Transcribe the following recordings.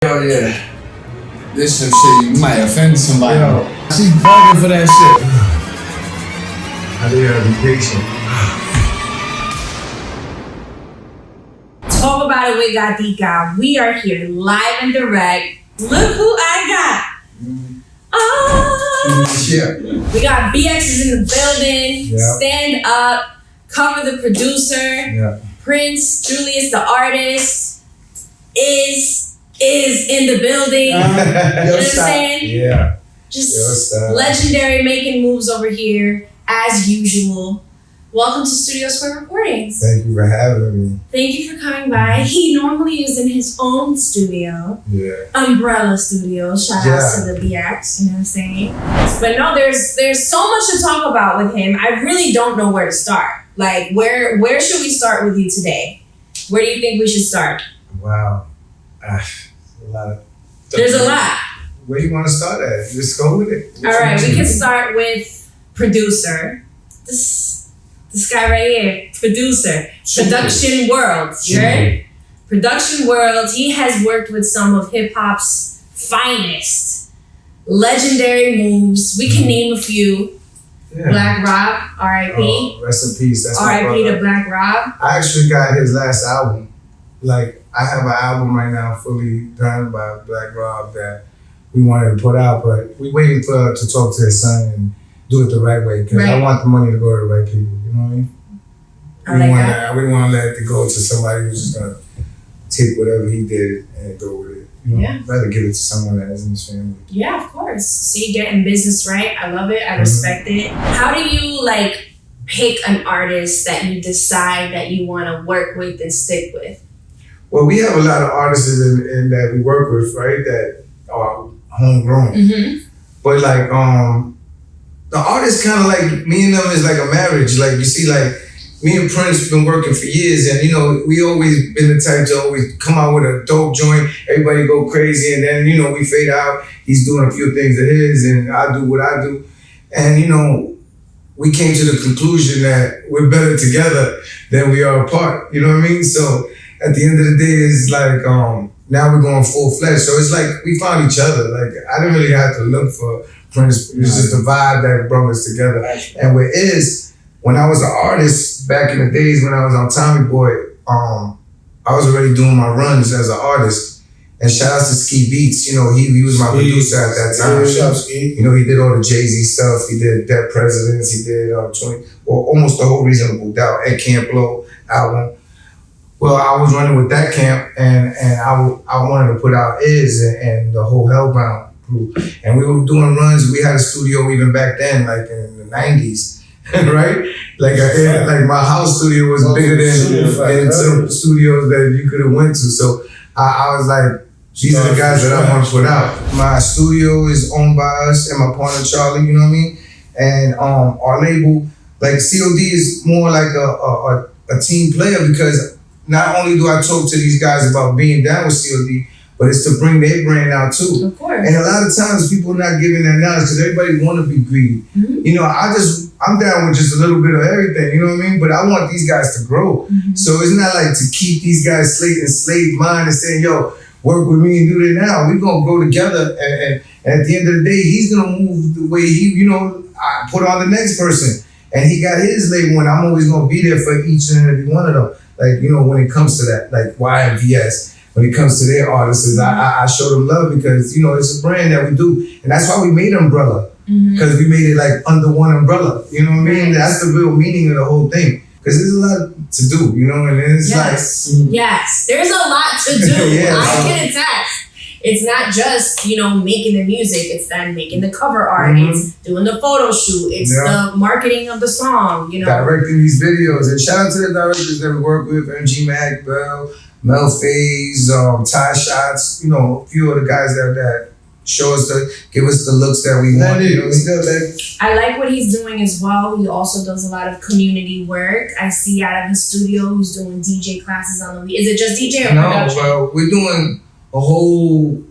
Oh yeah. This some shit, you might offend somebody. Yo, she's bugging for that shit. I think I be patient. Talk about it with Gatica. We are here live and direct. Look who I got. Oh. Yeah. We got BX in the building. Yeah. Stand up. Cover the producer. Yeah. Prince, Julius the artist, is in the building. You know what I'm saying? Yeah. Just legendary making moves over here, as usual. Welcome to Studio Square Recordings. Thank you for having me. Thank you for coming by. He normally is in his own studio. Yeah. Umbrella Studio. Shout out to the BX, you know what I'm saying? But no, there's so much to talk about with him. I really don't know where to start. Like, where should we start with you today? Where do you think we should start? Wow. A lot of There's a lot. Where do you want to start at? Just go with it. All right, we can start with producer. This guy right here, producer. Production World, right? Production World. He has worked with some of hip hop's finest, legendary moves. We can name a few. Yeah. Black Rob, R.I.P. Oh, rest in peace. That's R.I.P. to Black Rob. I actually got his last album. Like, I have an album right now fully done by Black Rob that we wanted to put out, but we waiting to talk to his son and do it the right way, because I want the money to go to the right people. You know what I mean? I wouldn't want to let it go to somebody who's just gonna take whatever he did and go with it. You know, I'd rather give it to someone that is in his family. Yeah, of course. See, getting business right. I love it. I respect it. How do you pick an artist that you decide that you want to work with and stick with? Well, we have a lot of artists in that we work with, right? That are homegrown. Mm-hmm. But the artists kind of like me and them is like a marriage. Like you see, me and Prince been working for years, and we always been the type to always come out with a dope joint, everybody go crazy, and then we fade out. He's doing a few things of his, and I do what I do, and we came to the conclusion that we're better together than we are apart. You know what I mean? So at the end of the day, it's like now we're going full fledged. So it's like we found each other. Like I didn't really have to look for Prince. It was just the vibe that brought us together. And with when I was an artist back in the days when I was on Tommy Boy, I was already doing my runs as an artist. And shout out to Ski Beats, he was my producer at that time. He did all the Jay-Z stuff. He did Dead Presidents. He did almost the whole Reasonable Doubt at Camp Low album. Well, I was running with that camp, and I wanted to put out and the whole Hellbound crew. And we were doing runs. We had a studio even back then, like in the 90s. Right? Like my house studio was bigger than some studios that you could have went to. So I was like, these are the guys that I want to put out. My studio is owned by us and my partner Charlie, you know what I mean? And our label, COD is more like a team player, because not only do I talk to these guys about being down with COD, but it's to bring their brand out too. Of course. And a lot of times people are not giving that knowledge because everybody want to be greedy. Mm-hmm. I'm down with just a little bit of everything, you know what I mean? But I want these guys to grow. Mm-hmm. So it's not like to keep these guys slave mind and saying, yo, work with me and do it now. We're going to go together. And at the end of the day, he's going to move the way I put on the next person. And he got his label, and I'm always going to be there for each and every one of them. When it comes to that, like YMVS, when it comes to their artists, I show them love because, it's a brand that we do. And that's why we made Umbrella, because we made it under one umbrella. You know what I mean? That's the real meaning of the whole thing. Because there's a lot to do, and it's Yes, there's a lot to do. I can attest. It's not just, making the music. It's then making the cover art. Mm-hmm. It's doing the photo shoot. It's the marketing of the song, Directing these videos. And shout out to the directors that we work with, MG Mac, Bell, Mel Faze, Ty Shots, a few of the guys that show us give us the looks that we want. I like what he's doing as well. He also does a lot of community work. I see out of his studio he's doing DJ classes on the week. Is it just DJ or production? No, well, we're doing a whole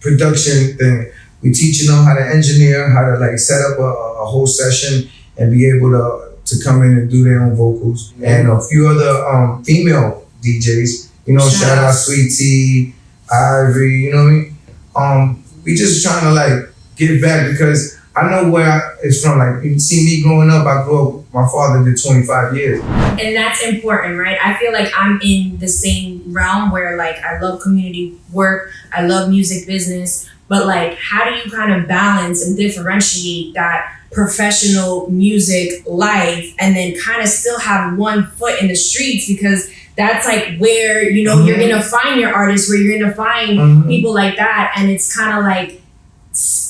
production thing. We teaching them how to engineer, how to set up a whole session and be able to come in and do their own vocals. And a few other female DJs, shout out Sweet Tea, Ivory, you know what I mean? We just trying to like give back because I know where it's from. Like, you see me growing up, I grew up, my father did 25 years. And that's important, right? I feel like I'm in the same realm where like I love community work, I love music business, but like how do you kind of balance and differentiate that professional music life and then kind of still have one foot in the streets, because that's like where, you know, you're gonna find your artists, where you're gonna find people like that, and it's kind of like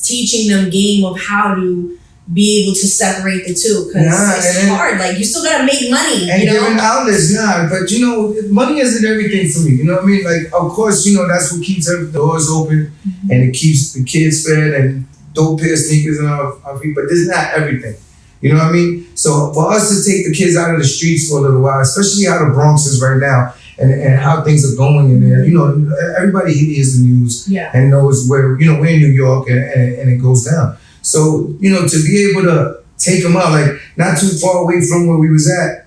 teaching them game of how to be able to separate the two, because it's hard. Like, you still gotta make money, and you know? giving outlets, but you know, money isn't everything for me. You know what I mean? Like, of course, you know, that's what keeps the doors open and it keeps the kids fed and dope pair of sneakers and our feet, but this is not everything. You know what I mean? So for us to take the kids out of the streets for a little while, especially how the Bronx is right now and how things are going in there, you know, everybody hears the news and knows where, you know, we're in New York and it goes down. So, you know, to be able to take them out, like not too far away from where we was at,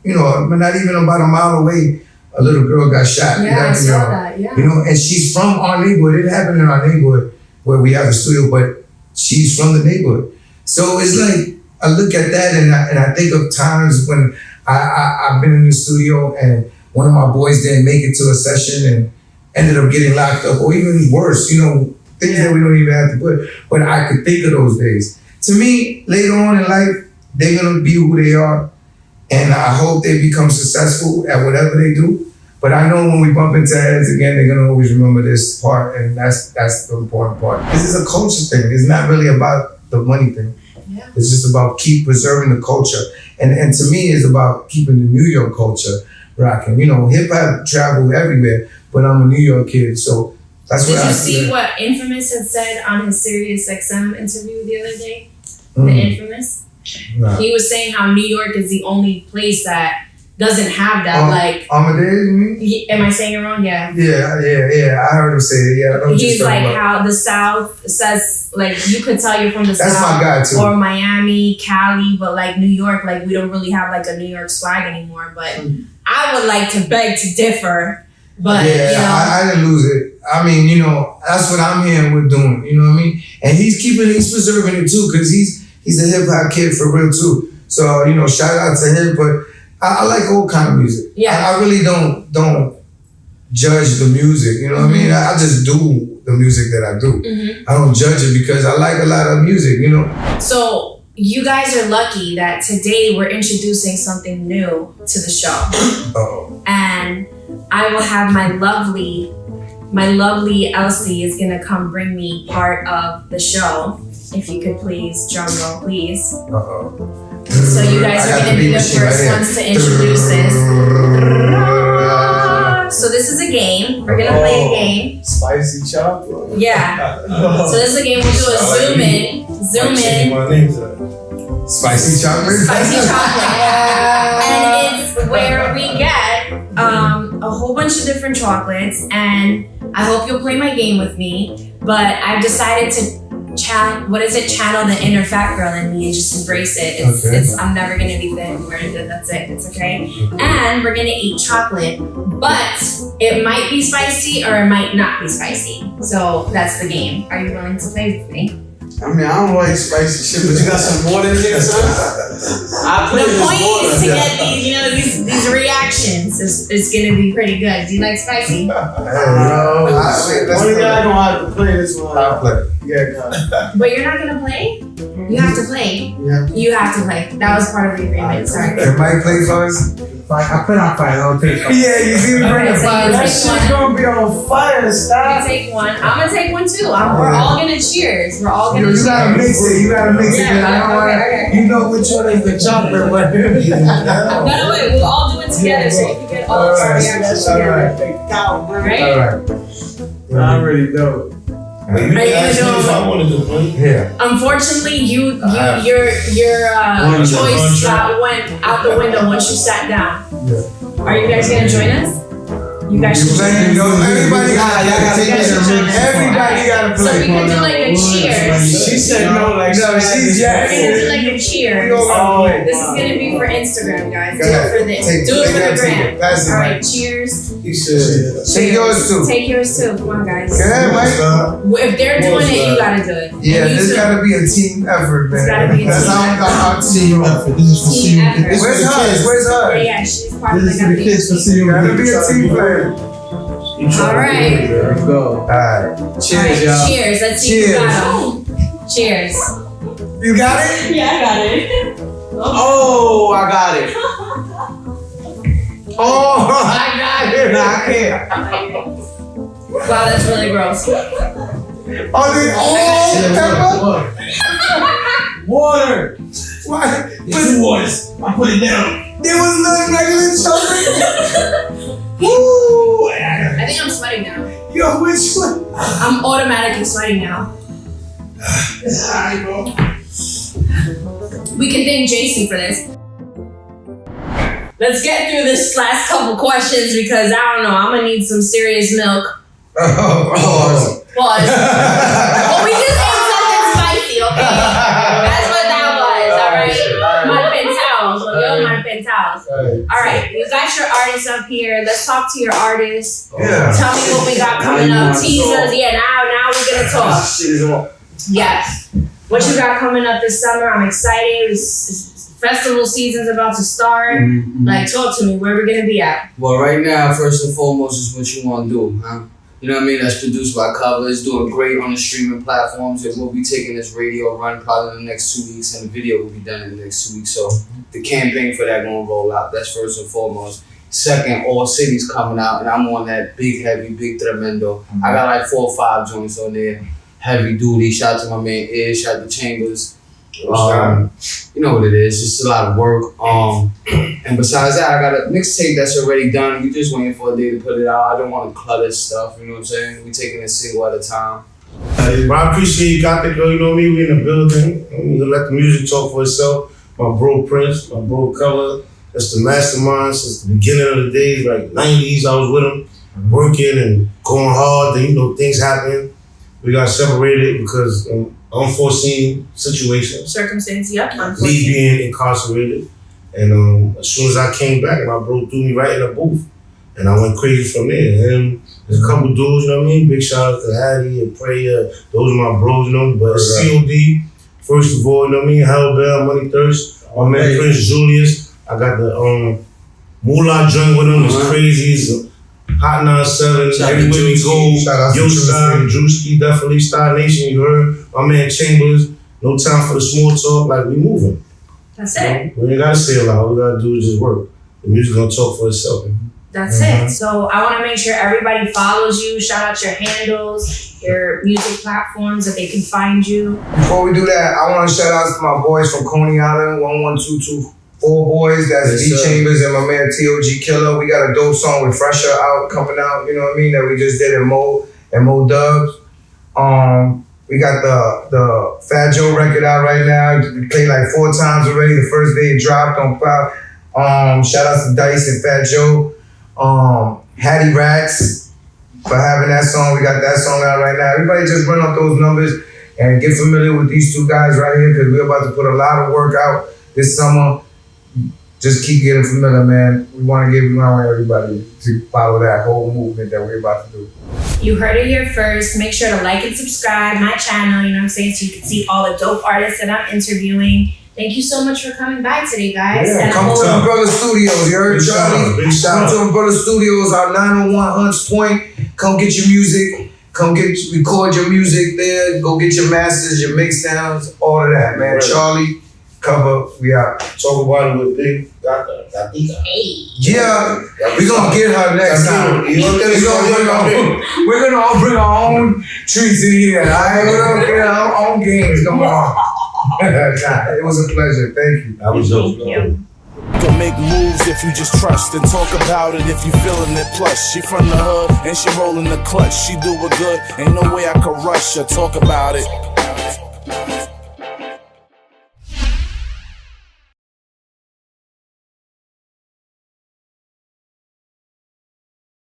you know, but not even about a mile away, a little girl got shot. Yeah, I saw that, yeah. You know, and she's from our neighborhood. It happened in our neighborhood where we have a studio, but she's from the neighborhood. So it's like, I look at that and I think of times when I've been in the studio and one of my boys didn't make it to a session and ended up getting locked up, or even worse, you know, things that we don't even have to put. But I could think of those days. To me, later on in life, they're gonna be who they are, and I hope they become successful at whatever they do. But I know when we bump into heads again, they're gonna always remember this part, and that's the important part. This is a culture thing. It's not really about the money thing. Yeah. It's just about keep preserving the culture. And to me, it's about keeping the New York culture rocking. You know, hip hop travel everywhere, but I'm a New York kid, so that's what I see. Did you see what Infamous had said on his Sirius XM interview the other day? The Infamous? Nah. He was saying how New York is the only place that doesn't have that, like... Amadeus, you mean? Am I saying it wrong? Yeah. Yeah. I heard him say it. Yeah, I know what He's you're like talking about. how the South says, like, you could tell you're from the That's South. my guy, too. Or Miami, Cali, but like New York, like we don't really have like a New York swag anymore. But I would like to beg to differ. But yeah, you know, I didn't lose it. I mean, you know, that's what I'm hearing we're doing. You know what I mean? And he's preserving it too, because he's a hip hop kid for real too. So, you know, shout out to him. But I like all kind of music. Yeah, I really don't judge the music. You know what I mean? I just do the music that I do. I don't judge it because I like a lot of music. You know. So you guys are lucky that today we're introducing something new to the show. And I will have my lovely Elsie is gonna come bring me part of the show. If you could please, drum roll, please. So you guys are gonna be the first ones to introduce this. So this is a game. We're gonna play a game. Spicy chocolate. Yeah. So this is a game. We'll do a zoom in. Spicy chocolate. Spicy chocolate. And it's where we get a whole bunch of different chocolates, and I hope you'll play my game with me. But I've decided to channel the inner fat girl in me and just embrace it. It's I'm never gonna be thin. That's it. It's okay. And we're gonna eat chocolate, but it might be spicy or it might not be spicy. So that's the game. Are you willing to play with me? I mean, I don't like spicy shit, but you got some more than this, son? The point is to get these reactions. It's gonna be pretty good. Do you like spicy? One guy gonna have to play this one. I'll play. Yeah, but you're not gonna play? You have to play. Yeah. You have to play. That was part of the agreement. Sorry. Can Mike play for us? I put on fire. I'll take one. Yeah, you see me bring the fire. That shit's gonna be on fire. Stop. You take one. I'm gonna take one too. We're all gonna cheers. We're all gonna cheers. You gotta mix it. Okay. You know which one is the chocolate one. No, wait. We'll all do it together so you can get all the reactions together. All right. I already know. Are you gonna if I wanted to play? Yeah. Unfortunately, your choice went out the window once you sat down. Yeah. Are you guys gonna join us? You guys should join us. Everybody gotta play. So we could do like a cheers. She said no, like no, she's We're gonna do like a cheers. This is gonna be for Instagram, guys. Do it for this. Do it for the gram. All right, cheers. You should. Take yours too. Take yours too. Come on, guys. Go ahead, Mike. If they're doing it, you gotta do it. Yeah, And you this too. gotta be a team effort, man. It's gotta be a That's team how our team effort. This is for Team effort. Where's hers? Where's hers? Yeah, she's part of This is the for the kids for seeing Gotta be a team player. All right. Let's go. Alright. Cheers, y'all. Cheers. Let's see who got them. Cheers. You got it? Yeah, I got it. Oh, I got it. Oh, I got it. Nah, I can't. Wow, that's really gross. Oh, pepper? Water. Why? Two waters. I put it down. There was no regular chocolate. Woo. I think I'm sweating now. Yo, which one? I'm automatically sweating now. Alright, bro. We can thank JC for this. Let's get through this last couple questions because I don't know, I'm gonna need some serious milk. Oh. Pause. But we just ate something spicy, okay? That's what that was, alright? My penthouse. Yo, my penthouse. Alright, you got your artists up here. Let's talk to your artists. Yeah. Tell me what we got coming up. Teasers. Yeah, now we're gonna talk. Shit is on. Yes. What you got coming up this summer? I'm excited. Festival season's about to start. Like, talk to me. Where we gonna be at? Well, right now, first and foremost, is what you want to do, huh? You know what I mean? That's produced by Cover. It's doing great on the streaming platforms. And we'll be taking this radio run probably in the next 2 weeks, and the video will be done in the next 2 weeks. So the campaign for that gonna roll out. That's first and foremost. Second, All City's coming out, and I'm on that big, heavy, big tremendo. I got like 4 or 5 joints on there. Heavy duty. Shout out to my man Ed. Shout out to Chambers. You know what it is. Just a lot of work. And besides that, I got a mixtape that's already done. We just waiting for a day to put it out. I don't want to clutter stuff. You know what I'm saying? We taking it single at a time. But I appreciate you, Gatica. You know me. We in the building. I'm gonna let the music talk for itself. My bro Prince, my bro Color. That's the mastermind since the beginning of the days, like 90s. I was with him, working and going hard. Then things happen. We got separated because unforeseen situation. Circumstance, yep. Me being incarcerated. And as soon as I came back, my bro threw me right in the booth. And I went crazy from there. And there's a couple dudes, you know what I mean? Big shout out to Hattie and Prayer. Those are my bros, you know. But it's COD, first of all, you know what I mean? Hellbell, Money Thirst. My man Prince Julius. I got the Moolah joint with him. It's crazy. It's Hot 97, everywhere we go. Yo Star, Drewski, definitely Star Nation, you heard. My man Chambers, no time for the small talk, like we moving. That's it. We ain't gotta say a lot, all we gotta do is just work. The music gonna talk for itself. That's it. So I want to make sure everybody follows you. Shout out your handles, your music platforms that they can find you. Before we do that, I want to shout out to my boys from Coney Island, 11224 boys. That's D Chambers and my man TOG Killer. We got a dope song with Fresher out, coming out, you know what I mean, that we just did in Mo Dubs. We got the Fat Joe record out right now. We played like 4 times already. The first day it dropped on Cloud. Shout out to Dice and Fat Joe. Hattie Rats for having that song. We got that song out right now. Everybody just run up those numbers and get familiar with these 2 guys right here because we're about to put a lot of work out this summer. Just keep getting familiar, man. We want everybody to follow that whole movement that we're about to do. You heard it here first. Make sure to like and subscribe my channel, you know what I'm saying, so you can see all the dope artists that I'm interviewing. Thank you so much for coming by today, guys. Yeah, and come to Umbrella Studios, you heard, Charlie? Come to Umbrella Studios, our 901 Hunts Point. Come get your music. Record your music there. Go get your masters, your mix downs, all of that, man. Right. Charlie, Cover, we out. Talk about it with Big Gatica. Yeah, we're gonna get her next time. We're gonna all bring our own treats in here, all right? We're gonna get our own games going on. It was a pleasure. Thank you. That was dope. Can make moves if you just trust and talk about it if you feeling it. Plus, she from the hood and she rolling the clutch. She do it good, ain't no way I could rush her. Talk about it.